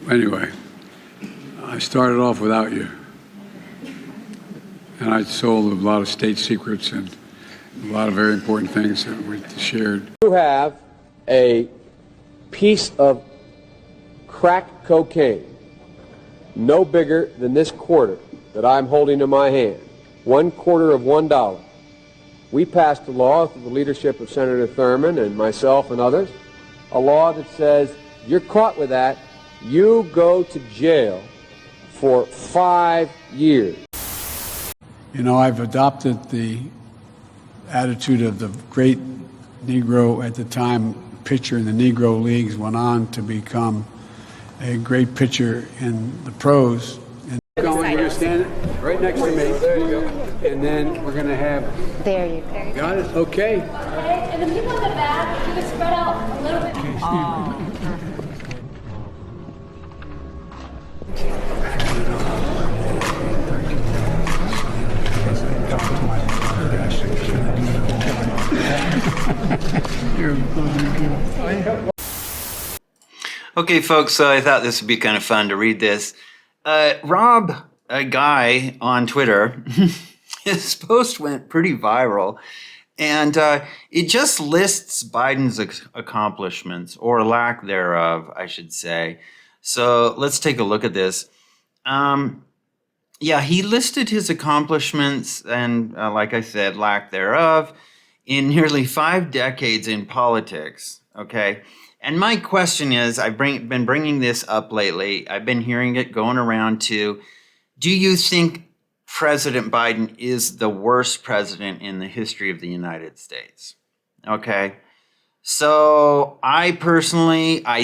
Anyway, I started off without you. And I sold a lot of state secrets and a lot of very important things that we shared. You have a piece of crack cocaine no bigger than this quarter that I'm holding in my hand, 1/4 of $1. We passed a law through the leadership of Senator Thurmond and myself and others, a law that says you're caught with that, you go to jail for 5 years. You know, I've adopted the attitude of the great Negro at the time pitcher in the Negro Leagues, went on to become a great pitcher in the pros. And you're going to stand right next to me. There you go. And then we're going to have... There you go. Got it? Okay. Okay, and the people in the back, you can spread out a little bit. Okay, folks, so I thought this would be kind of fun to read this. Rob, a guy on Twitter, his post went pretty viral, and it just lists Biden's accomplishments, or lack thereof, I should say. So let's take a look at this. Yeah, he listed his accomplishments and, like I said, lack thereof in nearly 5 decades in politics, okay? And my question is, I've been bringing this up lately. I've been hearing it going around too. Do you think President Biden is the worst president in the history of the United States? Okay. So I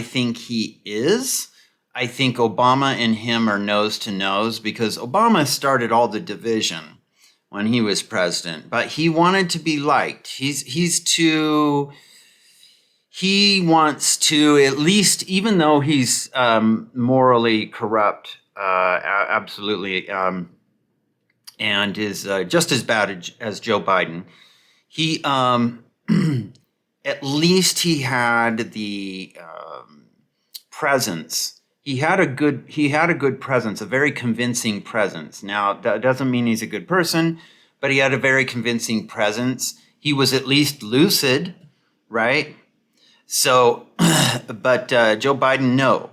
think he is. I think Obama and him are nose to nose because Obama started all the division when he was president, but he wanted to be liked. He wants to, at least, even though he's morally corrupt, absolutely, and is just as bad as Joe Biden, he at least he had the presence. He had a good presence, a very convincing presence. Now, that doesn't mean he's a good person, but he had a very convincing presence. He was at least lucid, right? So, but Joe Biden, no.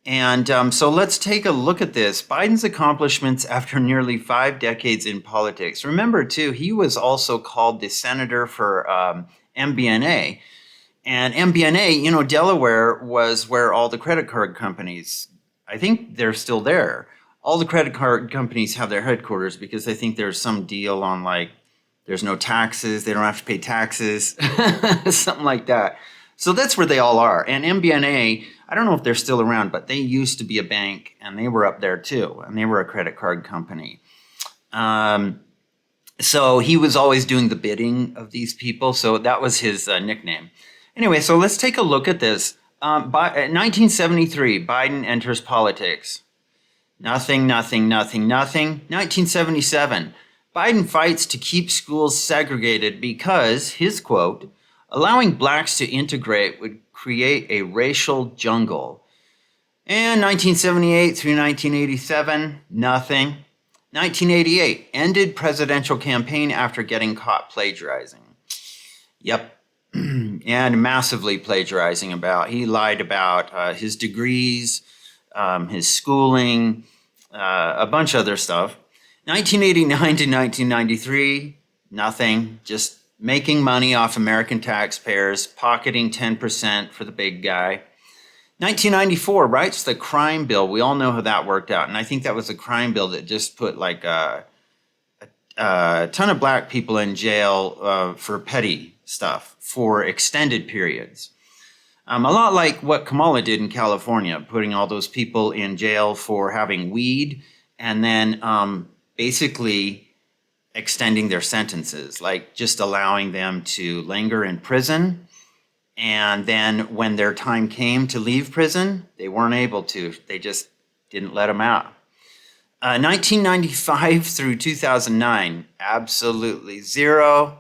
And so let's take a look at this. Biden's accomplishments after nearly 5 decades in politics. Remember, too, he was also called the senator for MBNA. And MBNA, you know, Delaware was where all the credit card companies, I think they're still there. All the credit card companies have their headquarters because I think there's some deal on, like, there's no taxes, they don't have to pay taxes, something like that. So that's where they all are. And MBNA, I don't know if they're still around, but they used to be a bank, and they were up there too, and they were a credit card company. So he was always doing the bidding of these people, so that was his nickname. Anyway, so let's take a look at this. 1973, Biden enters politics. Nothing, nothing, nothing, nothing. 1977, Biden fights to keep schools segregated because, his quote, allowing blacks to integrate would create a racial jungle. And 1978 through 1987, nothing. 1988, ended presidential campaign after getting caught plagiarizing. Yep. And massively plagiarizing he lied about his degrees, his schooling, a bunch of other stuff. 1989 to 1993, nothing, just making money off American taxpayers, pocketing 10% for the big guy. 1994, writes the crime bill. We all know how that worked out. And I think that was a crime bill that just put like a ton of black people in jail for petty stuff for extended periods. A lot like what Kamala did in California, putting all those people in jail for having weed and then basically extending their sentences, like just allowing them to linger in prison. And then when their time came to leave prison, they weren't able to. They just didn't let them out. 1995 through 2009, absolutely zero,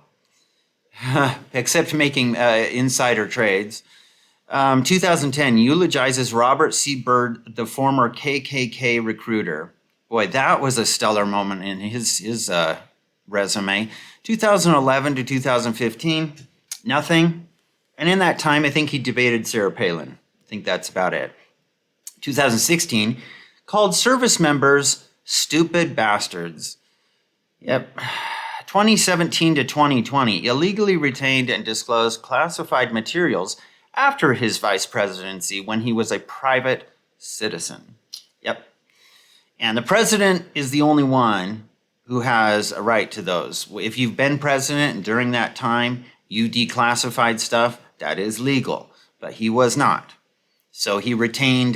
except making insider trades. 2010 eulogizes Robert C. Byrd, the former KKK recruiter. Boy, that was a stellar moment in his resume. 2011 to 2015, nothing. And in that time, I think he debated Sarah Palin. I think that's about it. 2016, called service members stupid bastards. Yep. 2017 to 2020, illegally retained and disclosed classified materials after his vice presidency when he was a private citizen. Yep. And the president is the only one who has a right to those. If you've been president and during that time you declassified stuff, that is legal. But he was not. So he retained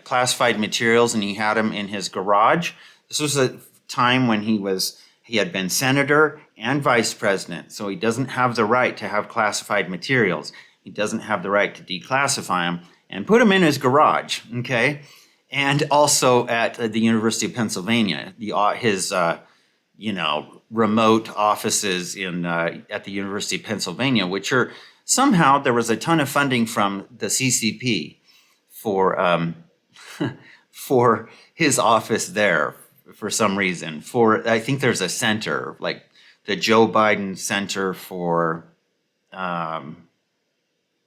classified materials and he had them in his garage. This was a time when he had been senator and vice president. So he doesn't have the right to have classified materials. He doesn't have the right to declassify them and put them in his garage, okay? And also at the University of Pennsylvania, his remote offices at the University of Pennsylvania, which are somehow there was a ton of funding from the CCP for for his office there for some reason. I think there's a center like the Joe Biden Center for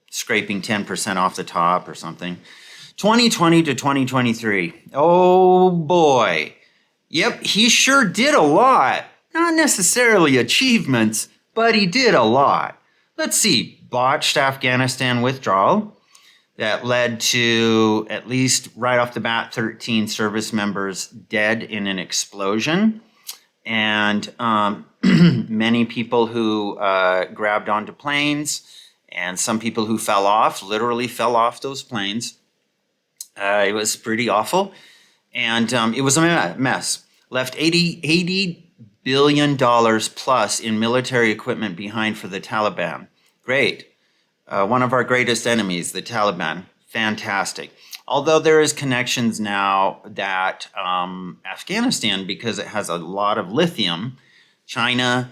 scraping 10% off the top or something. 2020 to 2023. Oh boy. Yep, he sure did a lot. Not necessarily achievements, but he did a lot. Let's see. Botched Afghanistan withdrawal that led to, at least right off the bat, 13 service members dead in an explosion. And many people who grabbed onto planes and some people who fell off, literally fell off those planes. It was pretty awful. And it was a mess. Left $80 billion plus in military equipment behind for the Taliban. Great. One of our greatest enemies, the Taliban. Fantastic. Although there is connections now that Afghanistan, because it has a lot of lithium, China,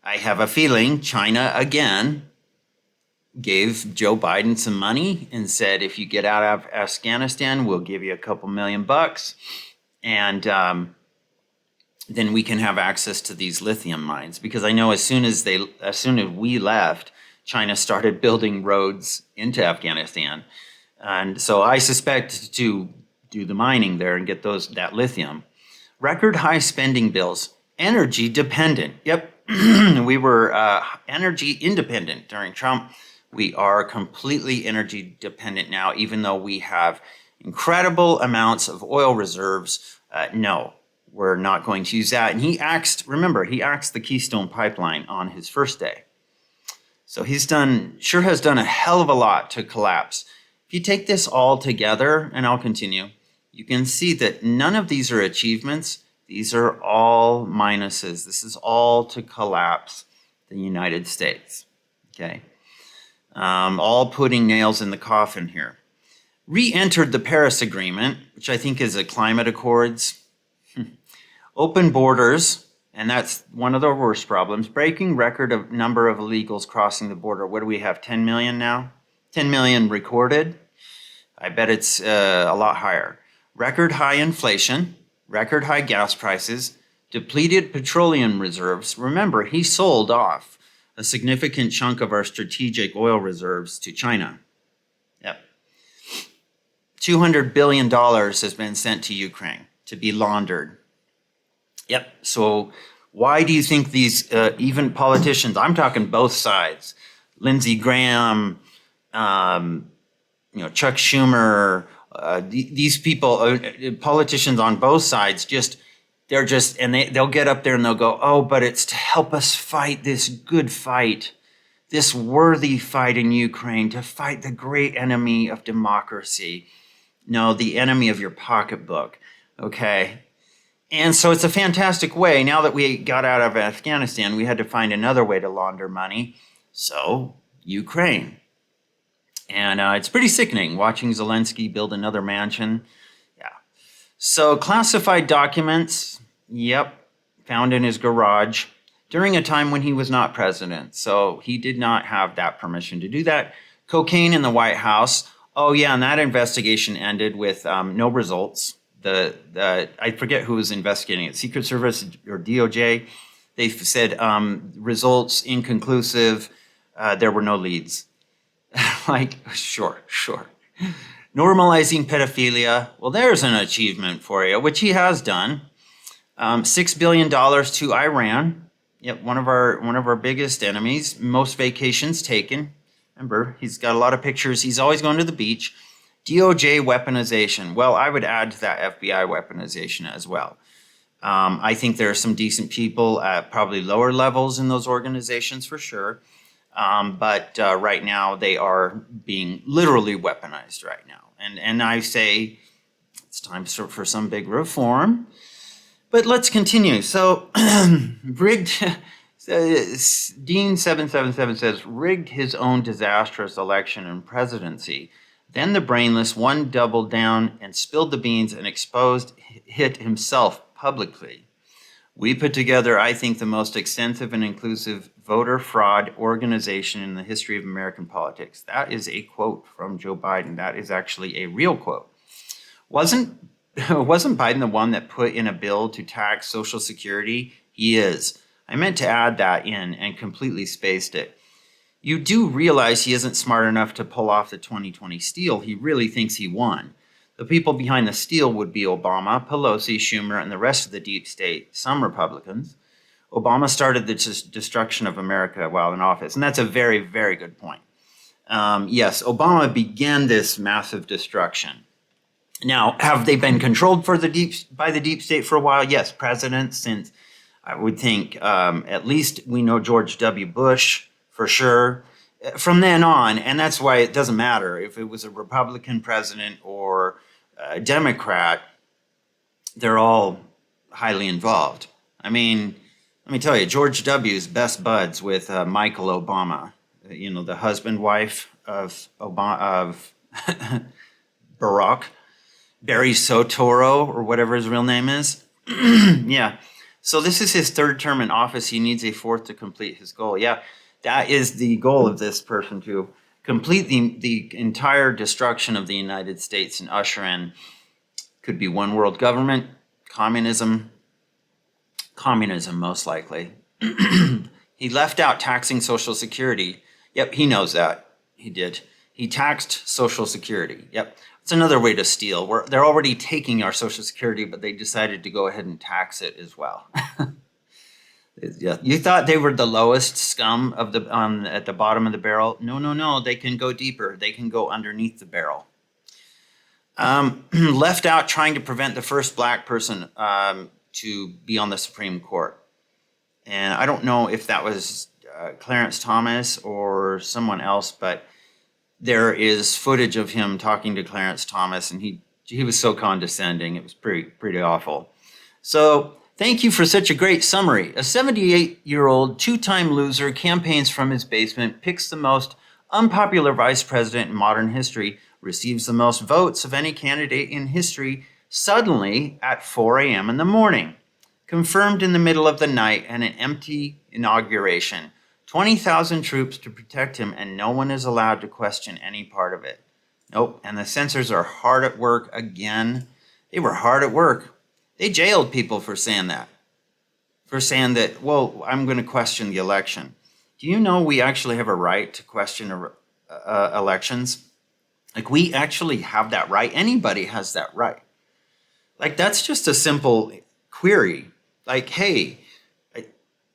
I have a feeling China again gave Joe Biden some money and said, if you get out of Afghanistan, we'll give you a couple $1,000,000 and then we can have access to these lithium mines. Because I know as soon as we left, China started building roads into Afghanistan. And so I suspect to do the mining there and get that lithium. Record high spending bills, energy dependent. Yep, we were energy independent during Trump. We are completely energy dependent now, even though we have incredible amounts of oil reserves. No, we're not going to use that. And he axed the Keystone Pipeline on his first day. So sure has done a hell of a lot to collapse. If you take this all together, and I'll continue, you can see that none of these are achievements. These are all minuses. This is all to collapse the United States. Okay. All putting nails in the coffin here. Re-entered the Paris Agreement, which I think is a climate accords. Open borders, and that's one of the worst problems. Breaking record of number of illegals crossing the border. What do we have, 10 million now? 10 million recorded. I bet it's a lot higher. Record high inflation, record high gas prices, depleted petroleum reserves. Remember, he sold off a significant chunk of our strategic oil reserves to China. Yep. $200 billion has been sent to Ukraine to be laundered. Yep. So why do you think these even politicians, I'm talking both sides, Lindsey Graham, Chuck Schumer, these people, politicians on both sides, they'll get up there and they'll go, oh, but it's to help us fight this good fight, this worthy fight in Ukraine, to fight the great enemy of democracy. No, the enemy of your pocketbook, okay? And so it's a fantastic way. Now that we got out of Afghanistan, we had to find another way to launder money. So, Ukraine. And it's pretty sickening watching Zelensky build another mansion. Yeah. So classified documents, yep, found in his garage during a time when he was not president. So he did not have that permission to do that. Cocaine in the White House. Oh yeah, and that investigation ended with no results. I forget who was investigating it, Secret Service or DOJ. They said results inconclusive. There were no leads. Like, sure. Normalizing pedophilia. Well, there's an achievement for you, which he has done. $6 billion to Iran. Yep, one of our biggest enemies. Most vacations taken. Remember, he's got a lot of pictures. He's always going to the beach. DOJ weaponization. Well, I would add to that FBI weaponization as well. I think there are some decent people at probably lower levels in those organizations for sure. But right now they are being literally weaponized right now. And I say it's time for some big reform. But let's continue. So rigged, Dean 777 says, rigged his own disastrous election and presidency. Then the brainless one doubled down and spilled the beans and exposed it himself publicly. We put together, I think, the most extensive and inclusive voter fraud organization in the history of American politics. That is a quote from Joe Biden. That is actually a real quote. Wasn't Biden the one that put in a bill to tax Social Security? He is. I meant to add that in and completely spaced it. You do realize he isn't smart enough to pull off the 2020 steal. He really thinks he won. The people behind the steal would be Obama, Pelosi, Schumer, and the rest of the deep state, some Republicans. Obama started the destruction of America while in office, and that's a very, very good point. Yes, Obama began this massive destruction. Now, have they been controlled by the deep state for a while? Yes, presidents since, I would think, at least we know George W. Bush, for sure. From then on, and that's why it doesn't matter if it was a Republican president or a Democrat, they're all highly involved. I mean, let me tell you, George W.'s best buds with Michael Obama, the husband-wife of Barack, Barry Soetoro, or whatever his real name is. Yeah. So this is his third term in office. He needs a fourth to complete his goal. Yeah. That is the goal of this person, to complete the entire destruction of the United States and usher in, could be one world government, communism most likely. He left out taxing Social Security. Yep, he knows that. He did. He taxed Social Security. Yep, it's another way to steal. They're already taking our Social Security, but they decided to go ahead and tax it as well. Yeah, you thought they were the lowest scum of at the bottom of the barrel. No. They can go deeper. They can go underneath the barrel. Left out trying to prevent the first black person to be on the Supreme Court. And I don't know if that was Clarence Thomas or someone else, but there is footage of him talking to Clarence Thomas, and he was so condescending. It was pretty awful. So thank you for such a great summary. A 78-year-old, two-time loser campaigns from his basement, picks the most unpopular vice president in modern history, receives the most votes of any candidate in history, suddenly at 4 a.m. in the morning. Confirmed in the middle of the night and an empty inauguration. 20,000 troops to protect him, and no one is allowed to question any part of it. Nope, and the censors are hard at work again. They were hard at work. They jailed people for saying that. For saying that, well, I'm going to question the election. Do you know we actually have a right to question elections? Like, we actually have that right. Anybody has that right. Like, that's just a simple query. Like, hey,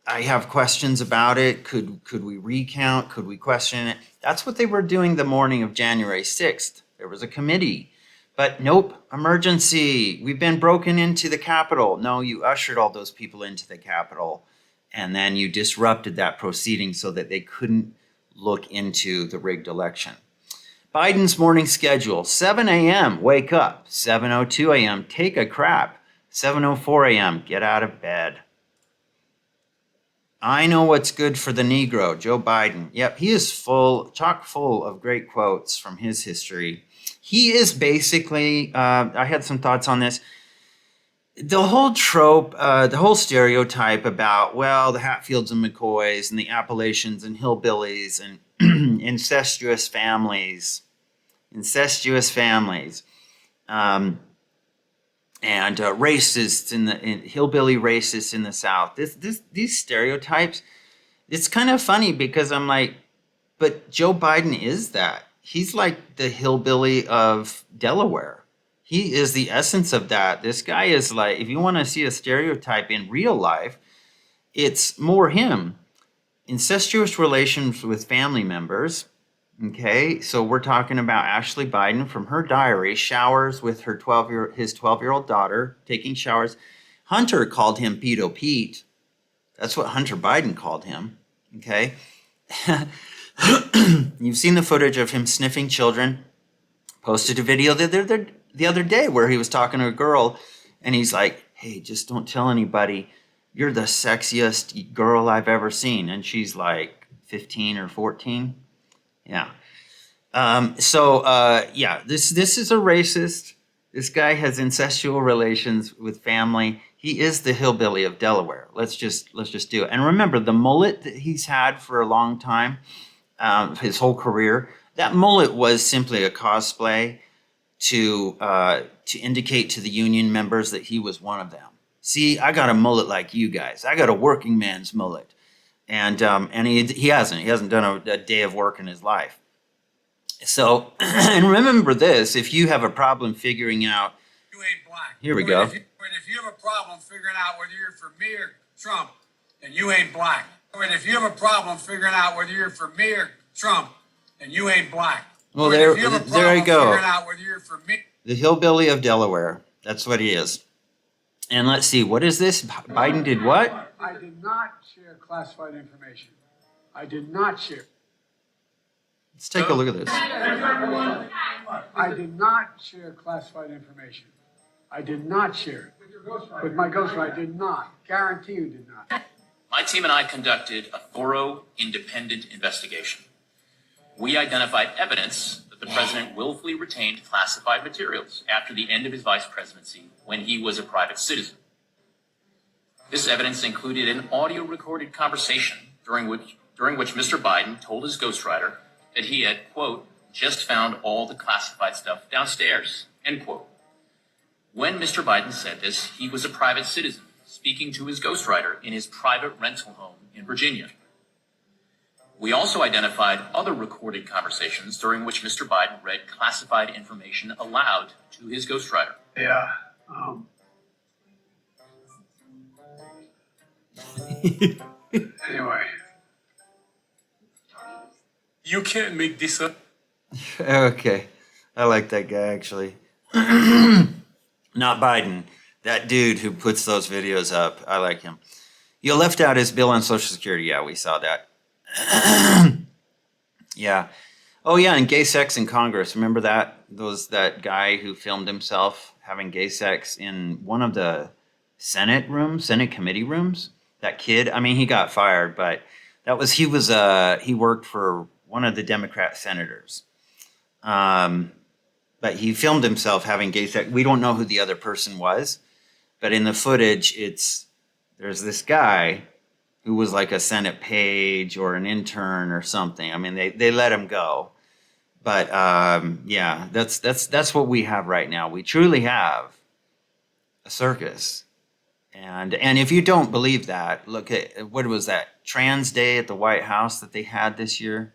I have questions about it. Could we recount? Could we question it? That's what they were doing the morning of January 6th. There was a committee. But nope, emergency. We've been broken into the Capitol. No, you ushered all those people into the Capitol, and then you disrupted that proceeding so that they couldn't look into the rigged election. Biden's morning schedule: 7 a.m., wake up. 7:02 a.m., take a crap. 7:04 a.m., get out of bed. I know what's good for the Negro, Joe Biden. Yep, he is chock full of great quotes from his history. He is basically, I had some thoughts on this. The whole trope, the whole stereotype about, well, the Hatfields and McCoys and the Appalachians and hillbillies, and incestuous families, um, and racists hillbilly racists in the South. These stereotypes. It's kind of funny because I'm like, but Joe Biden is that. He's like the hillbilly of Delaware. He is the essence of that. This guy is like, if you want to see a stereotype in real life, it's more him. Incestuous relations with family members. Okay, so we're talking about Ashley Biden from her diary, showers with his 12-year-old daughter, taking showers. Hunter called him Pedo Pete. That's what Hunter Biden called him. Okay. You've seen the footage of him sniffing children. Posted a video the other day where he was talking to a girl and he's like, hey, just don't tell anybody. You're the sexiest girl I've ever seen. And she's like 15 or 14. Yeah. This is a racist. This guy has incestual relations with family. He is the hillbilly of Delaware. Let's just do it. And remember, the mullet that he's had for a long time, his whole career, that mullet was simply a cosplay to indicate to the union members that he was one of them. See, I got a mullet like you guys. I got a working man's mullet. And he hasn't done a day of work in his life. So, and remember this, if you have a problem figuring out, you ain't black. Here we go. If you have a problem figuring out whether you're for me or Trump, then you ain't black. And if you have a problem figuring out whether you're for me or Trump, then you ain't black. Well, there you go. Figuring out whether you're for me. The hillbilly of Delaware. That's what he is. And let's see, what is this? Biden did what? I did not share classified information. I did not share. Let's take a look at this. I did not share classified information. I did not share it. With my ghostwriter, I did not. Guarantee you did not. My team and I conducted a thorough, independent investigation. We identified evidence that the president willfully retained classified materials after the end of his vice presidency when he was a private citizen. This evidence included an audio recorded conversation during which Mr. Biden told his ghostwriter that he had, quote, just found all the classified stuff downstairs, end quote. When Mr. Biden said this, he was a private citizen speaking to his ghostwriter in his private rental home in Virginia. We also identified other recorded conversations during which Mr. Biden read classified information aloud to his ghostwriter. Yeah. Anyway. You can't make this up. Okay. I like that guy, actually. Not Biden. That dude who puts those videos up. I like him. You left out his bill on Social Security. Yeah, we saw that. Yeah. Oh, yeah, and gay sex in Congress. Remember that? That guy who filmed himself having gay sex in one of the Senate committee rooms? That kid, I mean, he got fired, but he worked for one of the Democrat senators. But he filmed himself having gay sex. We don't know who the other person was, but in the footage, there's this guy who was like a Senate page or an intern or something. I mean, they let him go. But yeah, that's what we have right now. We truly have a circus. And if you don't believe that, look at, what was that, Trans Day at the White House that they had this year?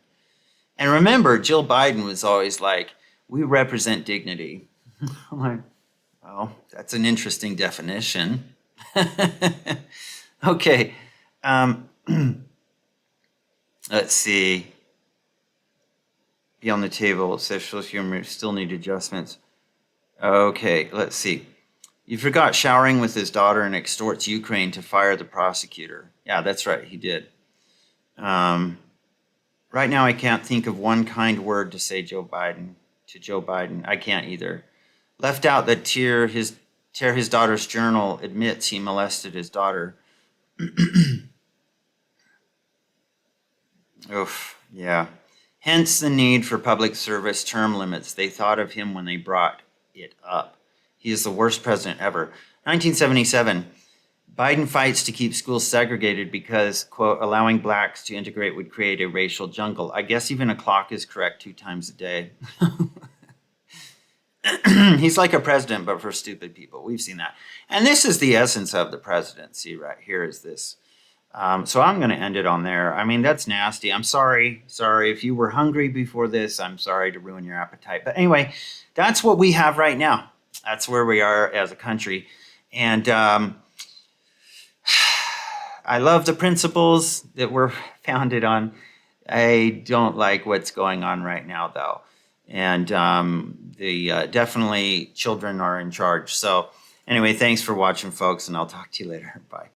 And remember, Jill Biden was always like, we represent dignity. I'm like, well, that's an interesting definition. Okay. Let's see. Be on the table. Sexual humor still need adjustments. Okay, let's see. You forgot showering with his daughter and extorts Ukraine to fire the prosecutor. Yeah, that's right. He did. Right now, I can't think of one kind word to say Joe Biden. I can't either. Left out that tear his daughter's journal admits he molested his daughter. Oof, yeah. Hence the need for public service term limits. They thought of him when they brought it up. He is the worst president ever. 1977, Biden fights to keep schools segregated because, quote, allowing blacks to integrate would create a racial jungle. I guess even a clock is correct 2 times a day. He's like a president, but for stupid people. We've seen that. And this is the essence of the presidency right here is this. So I'm going to end it on there. I mean, that's nasty. I'm sorry. Sorry. If you were hungry before this, I'm sorry to ruin your appetite. But anyway, that's what we have right now. That's where we are as a country. And I love the principles that we're founded on. I don't like what's going on right now, though. And definitely children are in charge. So anyway, thanks for watching, folks, and I'll talk to you later. Bye.